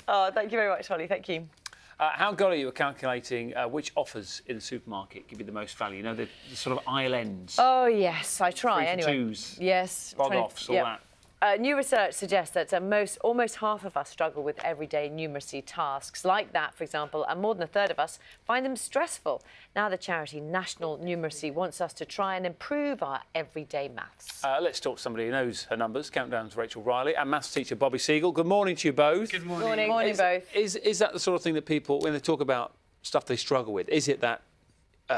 Oh, thank you very much, Holly. Thank you. How good are you at calculating which offers in the supermarket give you the most value? You know, the sort of aisle ends. Oh, yes, I try anyway. Twos. Yes. Bog-offs, all that. New research suggests that almost half of us struggle with everyday numeracy tasks like that, for example, and more than a third of us find them stressful. Now the charity National Numeracy wants us to try and improve our everyday maths. Let's talk to somebody who knows her numbers. Countdown's Rachel Riley and maths teacher Bobby Seagull. Good morning to you both. Good morning. Morning, morning both. Is that the sort of thing that people, when they talk about stuff they struggle with, is it that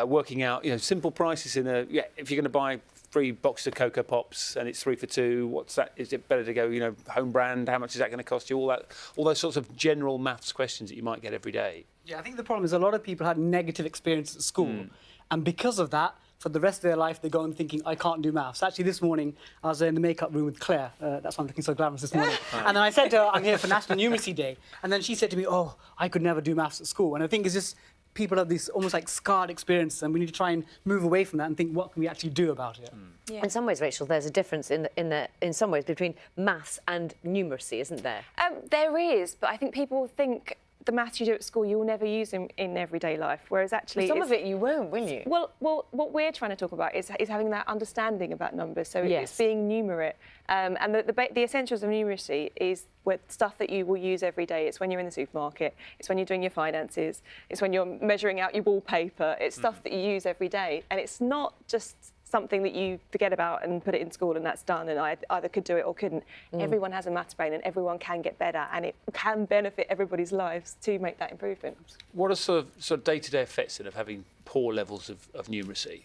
working out, simple prices in a, if you're going to buy 3 boxes of Cocoa Pops and it's 3 for 2, what's that? Is it better to go, home brand? How much is that going to cost you? All those sorts of general maths questions that you might get every day. Yeah, I think the problem is a lot of people had negative experiences at school. And because of that, for the rest of their life, they go on thinking, I can't do maths. Actually, this morning, I was in the makeup room with Claire. That's why I'm looking so glamorous this morning. And then I said to her, I'm here for National Numeracy Day. And then she said to me, oh, I could never do maths at school. And I think it's just people have these almost like scarred experiences, and we need to try and move away from that and think, what can we actually do about it? Yeah. In some ways, Rachel, there's a difference in some ways between maths and numeracy, isn't there? There is, but I think people think the maths you do at school you'll never use in everyday life, whereas actually some of it you won't, will you? Well, what we're trying to talk about is having that understanding about numbers. So it's being numerate, and the essentials of numeracy is stuff that you will use every day. It's when you're in the supermarket. It's when you're doing your finances. It's when you're measuring out your wallpaper. It's stuff that you use every day, and it's not just something that you forget about and put it in school and that's done, and I either could do it or couldn't. Everyone has a maths brain and everyone can get better, and it can benefit everybody's lives to make that improvement. What are sort of day-to-day effects then of having poor levels of numeracy?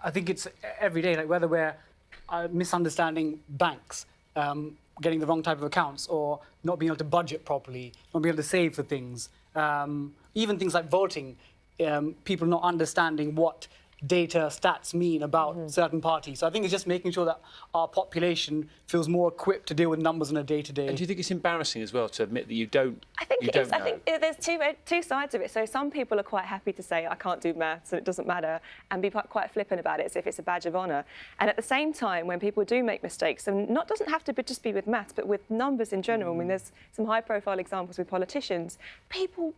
I think it's every day, like whether we're misunderstanding banks, getting the wrong type of accounts, or not being able to budget properly, not being able to save for things. Even things like voting, people not understanding what data, stats mean about certain parties. So I think it's just making sure that our population feels more equipped to deal with numbers on a day-to-day. And do you think it's embarrassing as well to admit that you don't? I think it is. I think there's two sides of it. So some people are quite happy to say I can't do maths and it doesn't matter, and be quite flippant about it as if it's a badge of honour. And at the same time, when people do make mistakes, and doesn't have to just be with maths, but with numbers in general. I mean, there's some high-profile examples with politicians. People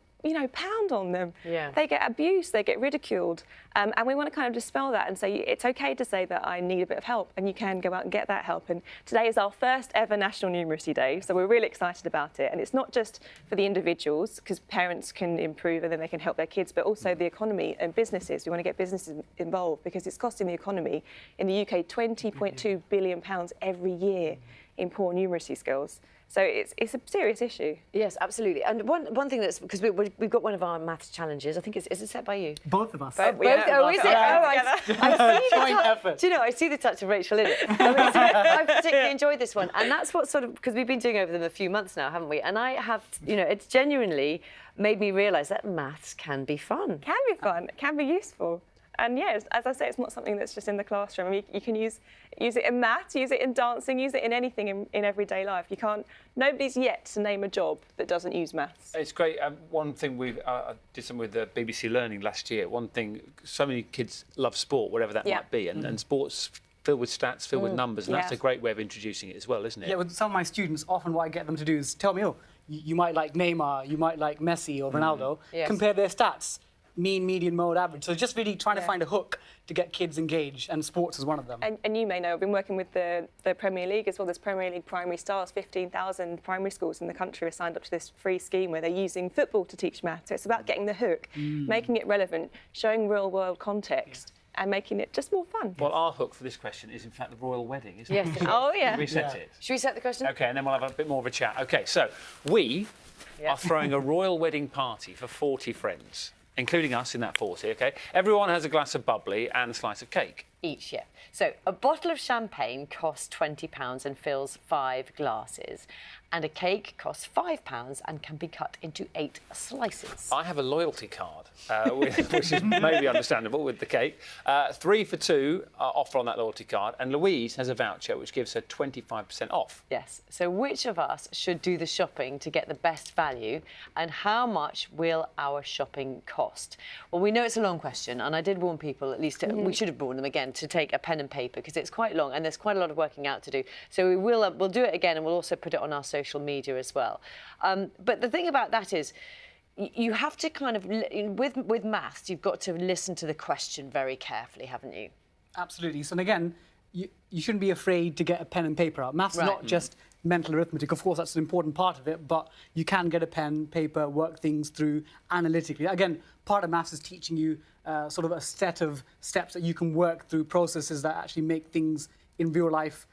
pound on them. Yeah. They get abused, they get ridiculed. And we want to kind of dispel that and say it's okay to say that I need a bit of help, and you can go out and get that help. And today is our first ever National Numeracy Day, so we're really excited about it. And it's not just for the individuals, because parents can improve and then they can help their kids, but also the economy and businesses. We want to get businesses involved because it's costing the economy in the UK £20.2 billion every year in poor numeracy skills. So it's a serious issue. Yes, absolutely. And one thing that's, because we've got one of our maths challenges, I think is it set by you? Both of us. Both? Oh, is it? I see the effort. Do you know, I see the touch of Rachel in it. I particularly enjoyed this one. And that's what sort of, because we've been doing over them a few months now, haven't we? And I have, it's genuinely made me realise that maths can be fun. Can be fun, it can be useful. And yes, as I say, it's not something that's just in the classroom. I mean, you can use it in maths, use it in dancing, use it in anything in everyday life. Nobody's yet to name a job that doesn't use maths. It's great. One thing we did some with BBC Learning last year. One thing, so many kids love sport, whatever that might be, and sports filled with stats, filled with numbers, and that's a great way of introducing it as well, isn't it? Yeah, with some of my students, often what I get them to do is tell me, oh, you might like Neymar, you might like Messi or Ronaldo, compare their stats. Mean, median, mode, average. So just really trying to find a hook to get kids engaged, and sports is one of them. And you may know, I've been working with the Premier League as well. There's Premier League Primary Stars. 15,000 primary schools in the country are signed up to this free scheme where they're using football to teach maths. So it's about getting the hook, making it relevant, showing real-world context, and making it just more fun. Well, our hook for this question is, in fact, the royal wedding, isn't it? Yes. Oh, yeah. Should we set it? Should we set the question? OK, and then we'll have a bit more of a chat. OK, so we are throwing a royal wedding party for 40 friends, including us in that 40, OK? Everyone has a glass of bubbly and a slice of cake. Each, yeah. So a bottle of champagne costs £20 and fills 5 glasses. And a cake costs £5 and can be cut into 8 slices. I have a loyalty card, which is maybe understandable with the cake. 3 for 2 offer on that loyalty card, and Louise has a voucher which gives her 25% off. Yes. So which of us should do the shopping to get the best value, and how much will our shopping cost? Well, we know it's a long question, and I did warn people, at least we should have warned them again, to take a pen and paper because it's quite long and there's quite a lot of working out to do. So we'll do it again, and we'll also put it on our social social media as well. But the thing about that is, you have to kind of, with maths, you've got to listen to the question very carefully, haven't you? Absolutely. So, and again, you shouldn't be afraid to get a pen and paper out. Maths is not just mental arithmetic. Of course, that's an important part of it, but you can get a pen, paper, work things through analytically. Again, part of maths is teaching you sort of a set of steps that you can work through, processes that actually make things in real life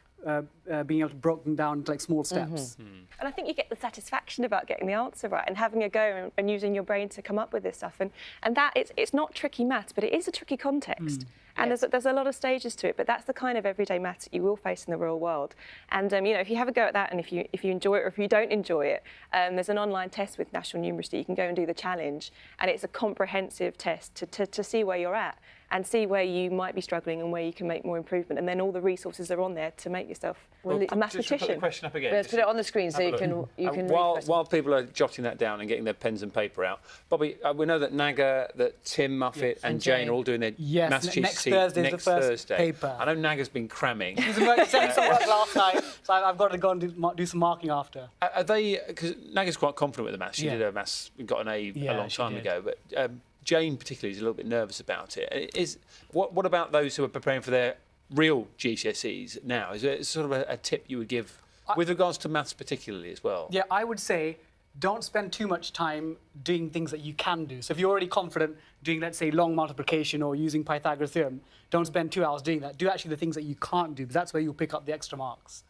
being able to break them down into like small steps. And I think you get the satisfaction about getting the answer right and having a go and using your brain to come up with this stuff. And that it's not tricky maths, but it is a tricky context. And there's a lot of stages to it, but that's the kind of everyday maths that you will face in the real world. And you know, if you have a go at that, and if you enjoy it or if you don't enjoy it, there's an online test with National Numeracy. You can go and do the challenge, and it's a comprehensive test to see where you're at and see where you might be struggling and where you can make more improvement. And then all the resources are on there to make yourself a mathematician. Just put the question up again. Let's put it on the screen so you can while people are jotting that down and getting their pens and paper out, Bobby, we know that Naga, that Tim Muffet and Jane are all doing their maths next GCSE Thursday next is the first Thursday. paper. I know Naga's been cramming. He sent me some work last night, so I've got to go and do some marking after. Are they? Because Naga's quite confident with the maths. She did her maths, got an A a long time ago, but. Jane particularly is a little bit nervous about it. What about those who are preparing for their real GCSEs now? Is there sort of a tip you would give with regards to maths particularly as well? Yeah, I would say don't spend too much time doing things that you can do. So if you're already confident doing, let's say, long multiplication or using Pythagoras theorem, don't spend 2 hours doing that. Do actually the things that you can't do, because that's where you'll pick up the extra marks.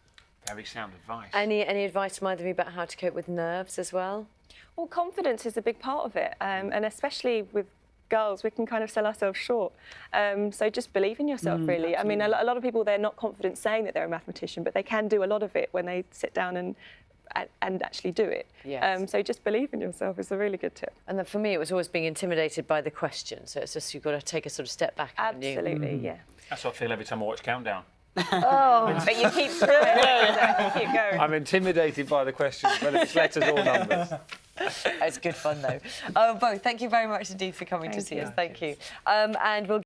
Very sound advice. Any advice from either of you about how to cope with nerves as well? Well, confidence is a big part of it, and especially with girls, we can kind of sell ourselves short. So just believe in yourself, really. Absolutely. I mean, a lot of people, they're not confident saying that they're a mathematician, but they can do a lot of it when they sit down and actually do it. Yes. So just believe in yourself is a really good tip. And then for me, it was always being intimidated by the question. So it's just you've got to take a sort of step back. Absolutely, yeah. That's what I feel every time I watch Countdown. Oh, but you keep through it. You keep going. I'm intimidated by the questions, whether it's letters or numbers. It's good fun, though. Both, thank you very much indeed for coming to see us. Thank you. And we'll